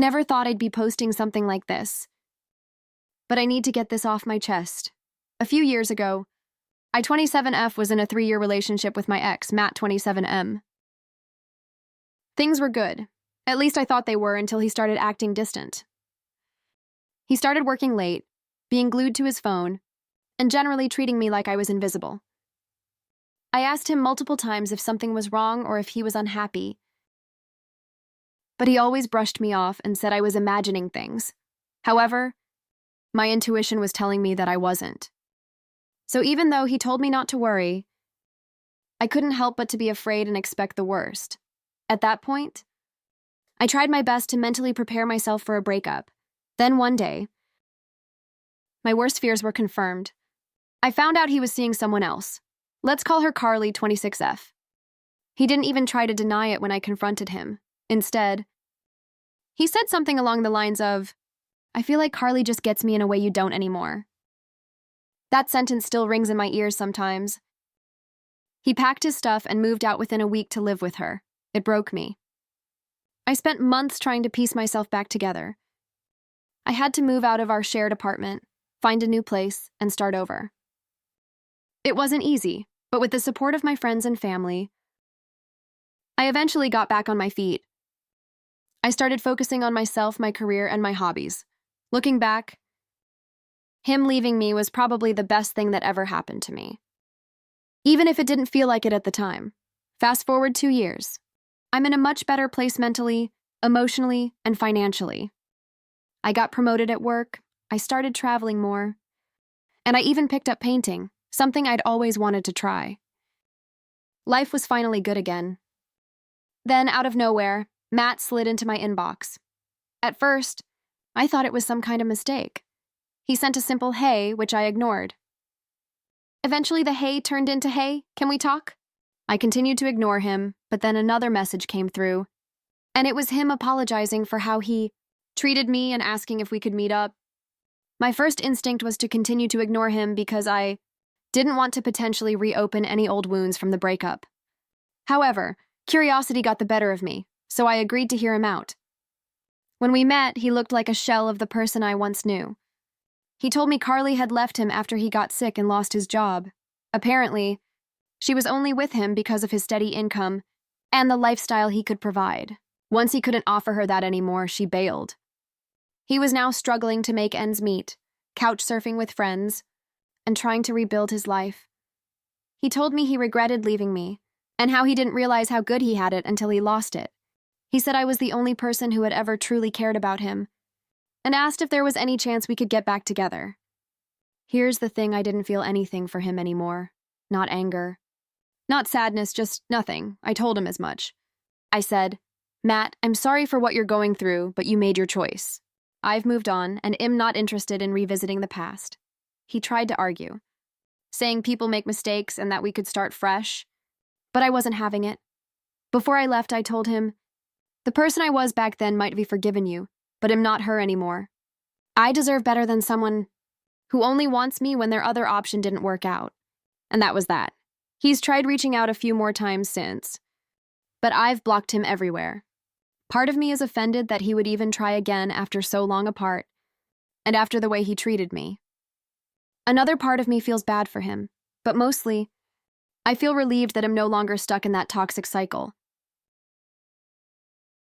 never thought I'd be posting something like this, but I need to get this off my chest. A few years ago, I-27F was in a 3-year relationship with my ex, Matt-27M. Things were good. At least I thought they were until he started acting distant. He started working late, being glued to his phone, and generally treating me like I was invisible. I asked him multiple times if something was wrong or if he was unhappy, but he always brushed me off and said I was imagining things. However, my intuition was telling me that I wasn't. So even though he told me not to worry, I couldn't help but to be afraid and expect the worst. At that point, I tried my best to mentally prepare myself for a breakup. Then one day, my worst fears were confirmed. I found out he was seeing someone else. Let's call her Carly, 26F. He didn't even try to deny it when I confronted him. Instead, he said something along the lines of, "I feel like Carly just gets me in a way you don't anymore." That sentence still rings in my ears sometimes. He packed his stuff and moved out within a week to live with her. It broke me. I spent months trying to piece myself back together. I had to move out of our shared apartment, find a new place, and start over. It wasn't easy, but with the support of my friends and family, I eventually got back on my feet. I started focusing on myself, my career, and my hobbies. Looking back, him leaving me was probably the best thing that ever happened to me. Even if it didn't feel like it at the time. Fast forward 2 years. I'm in a much better place mentally, emotionally, and financially. I got promoted at work, I started traveling more, and I even picked up painting, something I'd always wanted to try. Life was finally good again. Then, out of nowhere, Matt slid into my inbox. At first, I thought it was some kind of mistake. He sent a simple "hey," which I ignored. Eventually, the "hey" turned into "hey, can we talk?" I continued to ignore him, but then another message came through, and it was him apologizing for how he treated me and asking if we could meet up. My first instinct was to continue to ignore him because I didn't want to potentially reopen any old wounds from the breakup. However, curiosity got the better of me, so I agreed to hear him out. When we met, he looked like a shell of the person I once knew. He told me Carly had left him after he got sick and lost his job. Apparently, she was only with him because of his steady income and the lifestyle he could provide. Once he couldn't offer her that anymore, she bailed. He was now struggling to make ends meet, couch surfing with friends, and trying to rebuild his life. He told me he regretted leaving me, and how he didn't realize how good he had it until he lost it. He said I was the only person who had ever truly cared about him, and asked if there was any chance we could get back together. Here's the thing, I didn't feel anything for him anymore. Not anger. Not sadness, just nothing. I told him as much. I said, "Matt, I'm sorry for what you're going through, but you made your choice. I've moved on and am not interested in revisiting the past." He tried to argue, saying people make mistakes and that we could start fresh, but I wasn't having it. Before I left, I told him, "The person I was back then might be forgiven you, but am not her anymore. I deserve better than someone who only wants me when their other option didn't work out." And that was that. He's tried reaching out a few more times since, but I've blocked him everywhere. Part of me is offended that he would even try again after so long apart, and after the way he treated me. Another part of me feels bad for him, but mostly, I feel relieved that I'm no longer stuck in that toxic cycle.